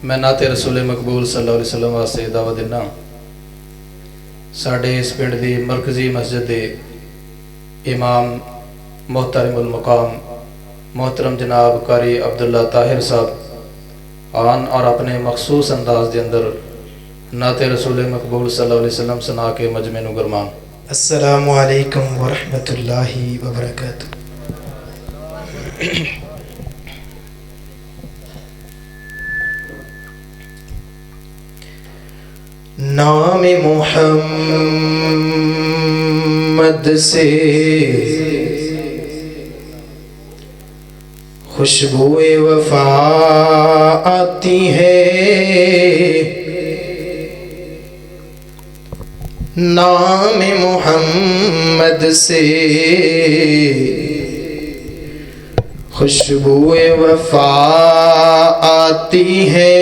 میں نعت رسول مقبول صلی اللہ علیہ وسلم واسطے دعوت دینا ساڈے اس پنڈ دی مرکزی مسجد دے امام محترم المقام محترم جناب قاری عبداللہ طاہر صاحب آن اور اپنے مخصوص انداز دے اندر نعت رسول مقبول صلی اللہ علیہ وسلم سنا کے مجمع نو گرمان۔ السلام علیکم ورحمۃ اللہ وبرکاتہ۔ نام محمد سے خوشبوئے وفا آتی ہے، نام محمد سے خوشبوئے وفا آتی ہے،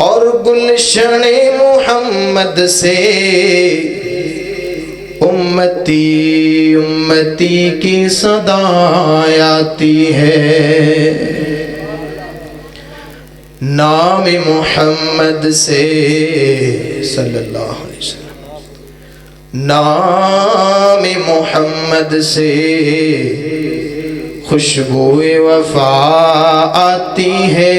اور گلشن محمد سے امتی امتی کی صدا آتی ہے۔ نام محمد سے صلی اللہ علیہ وسلم، نام محمد سے خوشبوئے وفا آتی ہے،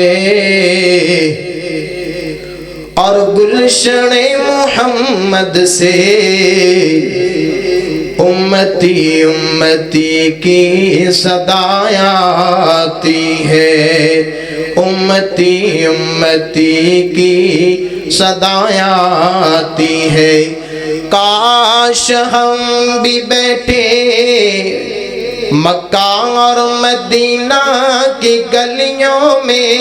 اور گلشن محمد سے امتی امتی کی صدا آتی ہے، امتی امتی کی صدا آتی ہے۔ کاش ہم بھی بیٹھے مکہ اور مدینہ کی گلیوں میں،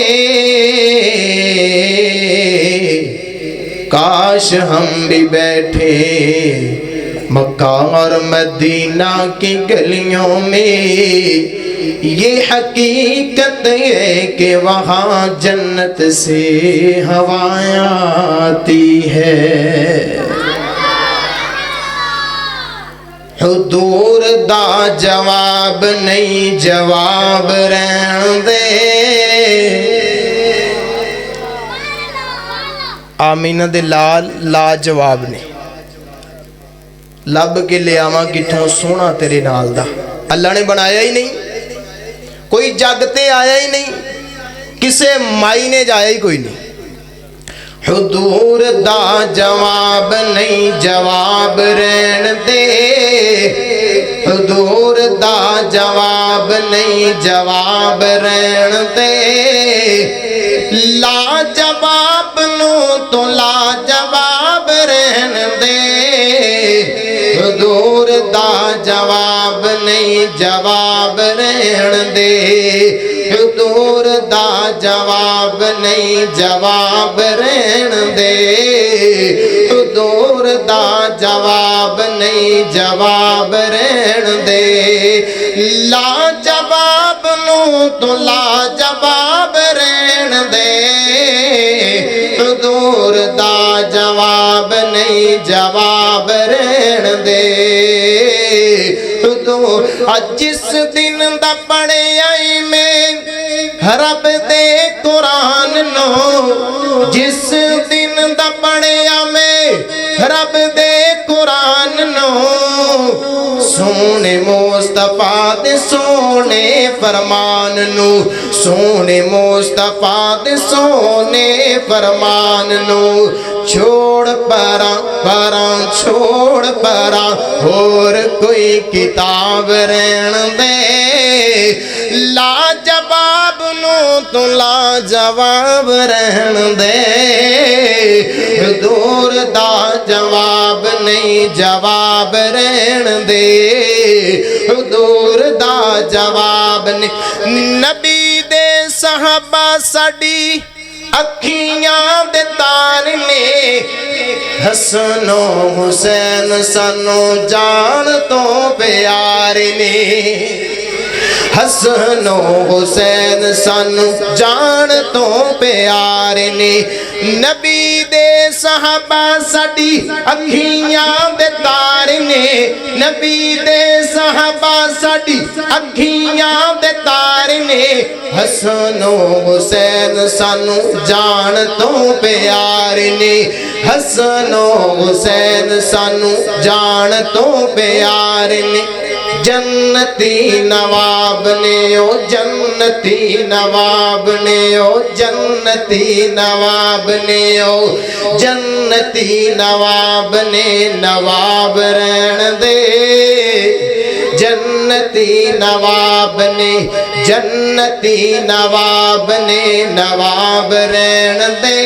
کاش ہم بھی بیٹھے مکہ اور مدینہ کی گلیوں میں، یہ حقیقت ہے کہ وہاں جنت سے ہوائیں آتی ہے۔ حضور دا جواب نہیں جواب رہن دے، آمینہ دے لال لا جواب نے لب کے لے آواں کتھوں سونا تیرے نال دا، اللہ نے بنایا ہی نہیں، کوئی جگتے آیا ہی نہیں، کسے مائی نے جایا ہی کوئی نہیں۔ حضور دا جواب نہیں جواب رہن دے، حضور دا جواب نہیں جواب رہن دے، لا جواب نو تو لا جواب رہن دے، حضور دا جواب نہیں جواب رہن دے، حضور دا جواب نہیں جواب رہن دے، حضور دا جواب نہیں جواب رہن دے، لا جواب نو تو لا جواب رہن دے، حضور دا جواب نہیں جواب رہن دے۔ جس دن دا پڑھے آئی میں رب دے قرآن نو، جس دن دا پڑھے میں رب دے قرآن نو، سونے مصطفیٰ دے سونے فرمان نو، سونے مصطفیٰ دے سونے فرمان نو، چھوڑ پراں پراں چھوڑ پراں اور کوئی کتاب رہن دے، لا جواب نو تو لا جواب رہن دے، حضور دا جواب نہیں جواب رہن دے، حضور دا جواب نہیں۔ نبی دے صحابہ ساڈی اکھیاں دے تار نے، حسن و حسین سانو جان تو پیار نے، حسن و حسین سانو جان تو پیار نے، نبی دے صحابہ ساڈی اکھیاں دے تار نے نبی دے صحابہ ساڈی اکھیاں دے تار نے حسن و حسین سانو جان تو پیار نے حسن و حسین سانو جان تو پیار نے جنتی نواب نے او جنتی نواب نے او جنتی نواب نے او جنتی نواب نے نواب رہن دے جنتی نواب نے جنتی نواب نے نواب رہن دے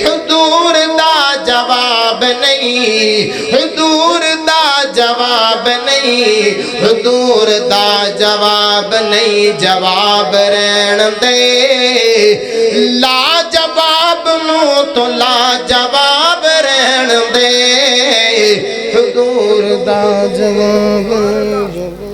حضور دا جواب نہیں حضور دا جواب نہیں حضور دا جواب نہیں جواب رہن دے لا جواب نو تو لا جواب رہن دے حضور دا جواب